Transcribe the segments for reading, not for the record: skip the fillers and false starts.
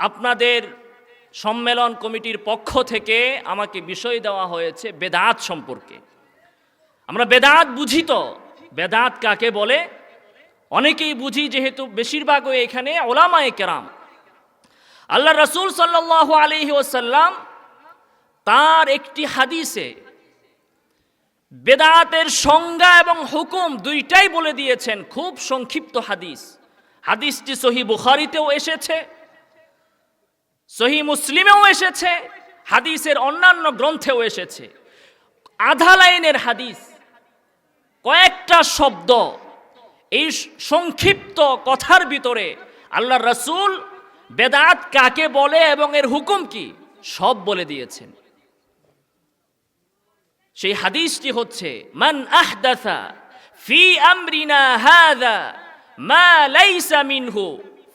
আপনাদের সম্মেলন কমিটির পক্ষ থেকে আমাকে বিষয় দেওয়া হয়েছে বেদাত সম্পর্কে। আমরা বেদাত বুঝি তো, বেদাত কাকে বলে অনেকেই বুঝি, যেহেতু বেশিরভাগই এখানে ওলামায়ে কেরাম। আল্লাহ রাসূল সাল্লাল্লাহু আলাইহি ওয়াসাল্লাম তার একটি হাদিসে বেদাতের সংজ্ঞা এবং হুকুম দুইটাই বলে দিয়েছেন। খুব সংক্ষিপ্ত হাদিস। হাদিসটি সহিহ বুখারীতেও এসেছে, সহিহ মুসলিমেও এসেছে, হাদিসের অন্যান্য গ্রন্থেও এসেছে। আধা লাইনের হাদিস, কয়েকটা শব্দ, এই সংক্ষিপ্ত কথার ভিতরে আল্লাহ রাসূল বেদাত কাকে বলে এবং এর হুকুম কি সব বলে দিয়েছেন। সেই হাদিসটি হচ্ছে, মান আহদাসা ফি আমরিনা হাযা মা লাইসা মিনহু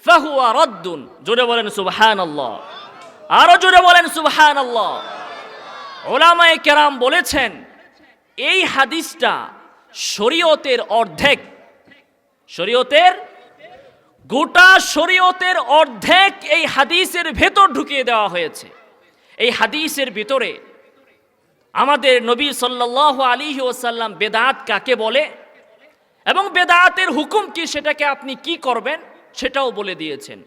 ফাহুয়া রাদ্দুন। জোরে বলেন সুবহানাল্লাহ, আরো জোরে বলেন সুবহানাল্লাহ। উলামায়ে কেরাম বলেছেন এই হাদিসটা শরীয়তের অর্ধেক, শরীয়তের গোটা শরীয়তের অর্ধেক এই হাদিসের ভেতর ঢুকিয়ে দেওয়া হয়েছে। এই হাদিসের ভিতরে আমাদের নবী সাল্লাল্লাহু আলাইহি ওয়াসাল্লাম বেদাত কাকে বলে এবং বেদাতের হুকুম কি, সেটাকে আপনি কি করবেন সেটাও বলে দিয়েছেন।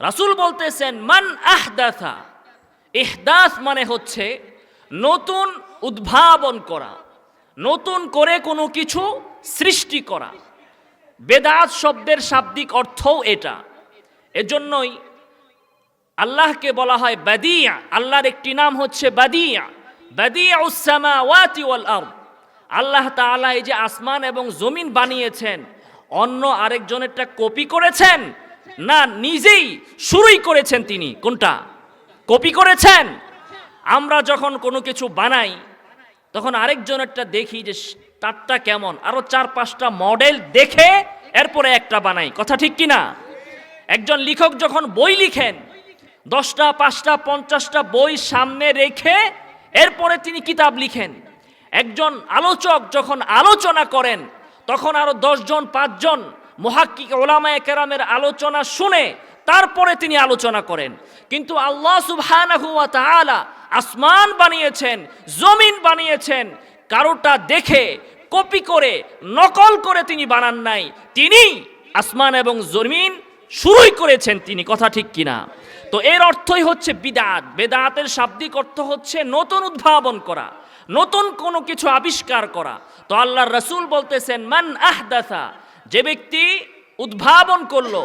রাসূল বলতেছেন, মান আহদাসা, ইহদাস মানে হচ্ছে নতুন উদ্ভাবন করা, নতুন করে কোনো কিছু সৃষ্টি করা। বেদাত শব্দের শাব্দিক অর্থও এটা। এজন্যই আল্লাহকে বলা হয় বাদিয়া। আল্লাহর একটি নাম হচ্ছে বাদিয়া, বাদিউস সামাওয়াতি ওয়াল আরদ। আল্লাহ তাআলা এই যে আসমান এবং জমিন বানিয়েছেন, অন্য আরেকজনেরটা কপি করেছেন না, নিজেই শুরুই করেছেন তিনি। কোনটা কপি করেছেন? আমরা যখন কোনো কিছু বানাই তখন আরেকজনেরটা দেখি যে তারটা কেমন, আরো 4-5টা মডেল দেখে এরপরে একটা বানাই। কথা ঠিক কিনা? একজন লেখক যখন বই লিখেন 10টা 5টা 50টা বই সামনে রেখে এরপরে তিনি কিতাব লিখেন। একজন আলোচক যখন আলোচনা করেন তখন আরো 10 জন 5 জন মুহাক্কিক উলামায়ে কেরামের আলোচনা শুনে তারপরে তিনি আলোচনা করেন। কিন্তু আল্লাহ সুবহানাহু ওয়া তাআলা আসমান বানিয়েছেন, জমিন বানিয়েছেন, কারোটা দেখে কপি করে নকল করে তিনি বানান নাই, তিনি আসমান এবং জমিন শুরুই করেছেন তিনি। কথা ঠিক কিনা? তো এর অর্থই হচ্ছে বিদআত। বেদাতের শাব্দিক অর্থ হচ্ছে নতুন উদ্ভাবন করা, নতুন কোনো কিছু আবিষ্কার করা। তো আল্লাহর রাসূল বলতেছেন, মান আহদাসা, যে ব্যক্তি উদ্ভাবন করলো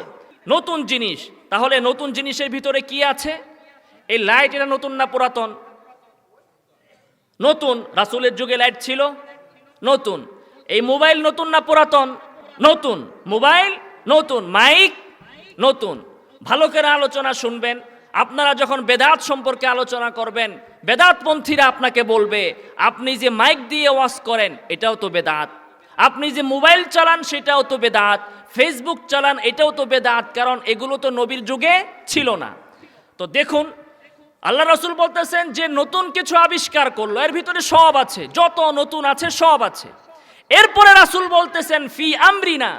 নতুন জিনিস। তাহলে নতুন জিনিসের ভিতরে কি আছে? এই লাইট, এটা নতুন না পুরাতন? নতুন। রাসূলের যুগে লাইট ছিল নতুন। এই মোবাইল নতুন না পুরাতন? নতুন। মোবাইল নতুন, মাইক নতুন। ভালো করে আলোচনা শুনবেন। আপনারা যখন বেদাত সম্পর্কে আলোচনা করবেন, বেদাতপন্থীরা আপনাকে বলবে, আপনি যে মাইক দিয়ে ওয়াজ করেন এটাও তো বেদাত, আপনি যে মোবাইল চালান সেটাও তো বেদাত, ফেসবুক চালান এটাও তো বেদাত, কারণ এগুলো তো নবীর যুগে ছিল না। তো দেখুন, আল্লাহ রাসূল বলতেছেন যে নতুন কিছু আবিষ্কার করলো, এর ভিতরে সব আছে, যত নতুন আছে সব আছে। এরপরে রাসূল বলতেছেন ফি আমরিনা,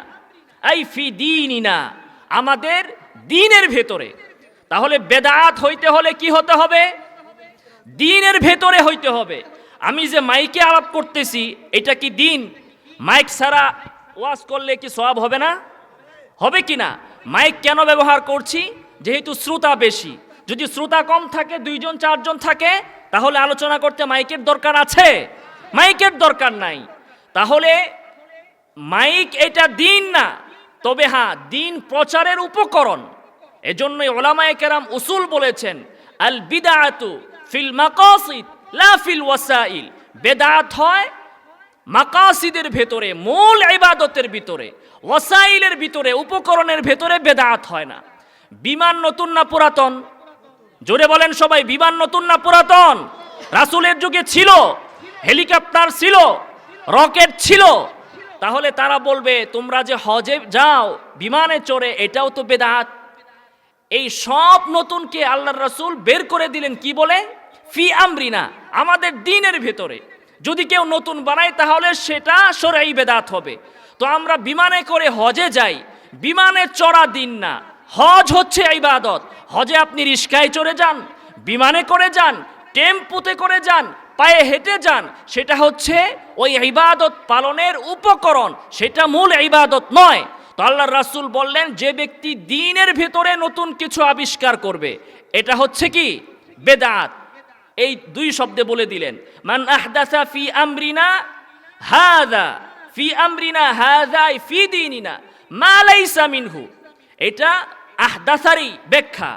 আই ফি দীনিনা, আমাদের দ্বীনের ভেতরে। তাহলে বেদাত হইতে হলে কি হতে হবে? দ্বীনের ভেতরে হইতে হবে। আমি যে মাইকে আলাপ করতেছি এটা কি দ্বীন? মাইক ছাড়া ওয়াজ করলে কি সওয়াব হবে না? হবে কি না? মাইক কেন ব্যবহার করছি? যেহেতু শ্রোতা বেশি। যদি শ্রোতা কম থাকে, 2 জন 4 জন থাকে, তাহলে আলোচনা করতে মাইকের দরকার আছে? মাইকের দরকার নাই। তাহলে মাইক এটা দ্বীন না, তবে হ্যাঁ দ্বীন প্রচারের উপকরণ। এজন্যই উলামায়ে কেরাম উসুল বলেছেন, আল বিদআতু ফিল মাকাসিদ লা ফিল ওয়াসাইল। বেদাত হয় মাকাসিদের ভেতরে, মূল ইবাদতের ভিতরে, ওয়াসাইলের ভিতরে, উপকরণের ভেতরে বেদাত হয় না। বিমান নতুন না পুরাতন? জোরে বলেন সবাই, বিমান নতুন না পুরাতন? রাসূলের যুগে ছিল, হেলিকপ্টার ছিল, রকেট ছিল। তাহলে তারা বলবে তোমরা যে হজে যাও বিমানে চড়ে, এটাও তো বেদাত। এই সব নতুনকে আল্লাহর রাসূল বের করে দিলেন কি বলে? ফি আমরিনা, আমাদের দ্বীনের ভেতরে। যদি কেউ নতুন বানায় তাহলে সেটা শরঈ বেদাত হবে। তো আমরা বিমানে করে হজে যাই, বিমানে চড়া দ্বীন না, হজ হচ্ছে ইবাদত। হজে আপনি রিস্কায় চড়ে যান, বিমানে করে যান, টেম্পুতে করে যান, পায়ে হেঁটে যান, সেটা হচ্ছে ওই ইবাদত পালনের উপকরণ, সেটা মূল ইবাদত নয়। তো আল্লাহর রাসূল বললেন, যে ব্যক্তি দ্বীনের ভিতরে নতুন কিছু আবিষ্কার করবে, এটা হচ্ছে কি? বেদাত। এই দুই শব্দে বলে দিলেন, মান আহদাসা ফি আমরিনা হাযা, ফি আমরিনা হাযা ফি দীনিনা মা লাইসা মিনহু। এটা আহদাসারই ব্যাখ্যা।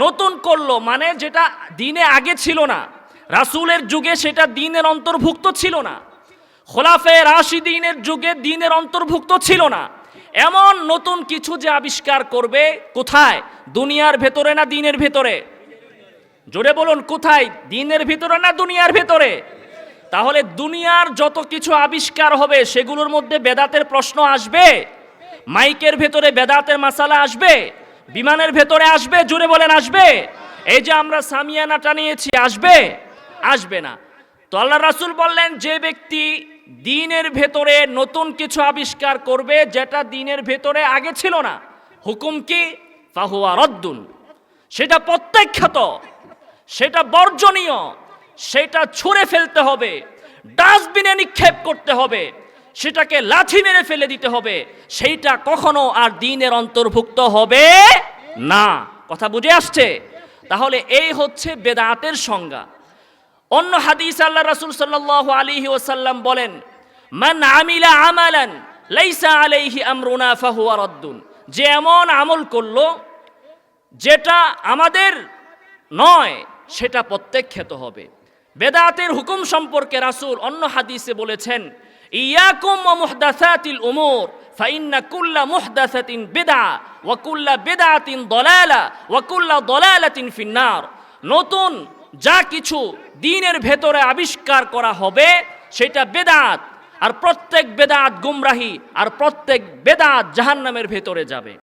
নতুন করলো মানে যেটা দ্বীনে আগে ছিল না, রাসূলের যুগে সেটা দ্বীনের অন্তর্ভুক্ত ছিল না, খোলাফায়ে রাশিদিনের যুগে দ্বীনের অন্তর্ভুক্ত ছিল না। এমন নতুন কিছু যে আবিষ্কার করবে, কোথায়? দুনিয়ার ভেতরে না দ্বীনের ভেতরে? জোরে বলুন, কোথায়? দ্বীনের ভিতরে না দুনিয়ার ভেতরে? তাহলে দুনিয়ার যত কিছু আবিষ্কার হবে সেগুলোর মধ্যে বেদাতের প্রশ্ন আসবে? মাইকের ভেতরে বেদাতের মাসালা আসবে? বিমানের ভেতরে আসবে? জোরে বলেন, আসবে? এই যে আমরা সামিয়ানাটা নিয়েছি, আসবে? আসবে না। তো আল্লাহ রাসূল বললেন, যে ব্যক্তি দ্বীনের ভেতরে নতুন কিছু আবিষ্কার করবে যেটা দ্বীনের ভেতরে আগে ছিল না, হুকুম কি? ফাহুয়া রদ্দুন, সেটা প্রত্যাখ্যাত, সেটা বর্জনীয়, সেটা ছুঁড়ে ফেলতে হবে, ডাস্টবিনে নিক্ষেপ করতে হবে, সেটাকে লাথি মেরে ফেলে দিতে হবে, সেইটা কখনো আর দ্বীনের অন্তর্ভুক্ত হবে না। কথা বুঝে আসছে? তাহলে এই হচ্ছে বেদাতের সংজ্ঞা। অন্য হাদিস আল্লাহ রাসূল সাল্লাল্লাহু আলাইহি ওয়াসাল্লাম বলেন, মান আমিলা আমালান লাইসা আলাইহি আমরুনা ফাহুয়া রাদ্দুন। যে এমন আমল করলো যেটা আমাদের নয়, সেটা প্রত্যাখ্যাত হবে। বেদাতের হুকুম সম্পর্কে রাসূল অন্য হাদিসে বলেছেন, ইয়াকুম ওয়া মুহদাসাতিল উমুর ফাইন্না কুল্লা মুহদাসাতিন বিদআ ওয়া কুল্লা বিদআতিন দালালা ওয়া কুল্লা দালালাতিন ফিন্নার। নতুন যা কিছু দ্বীনের ভেতরে আবিষ্কার করা হবে সেটা বেদাত, আর প্রত্যেক বেদাত গুমরাহি, আর প্রত্যেক বেদাত জাহান্নামের ভেতরে যাবে।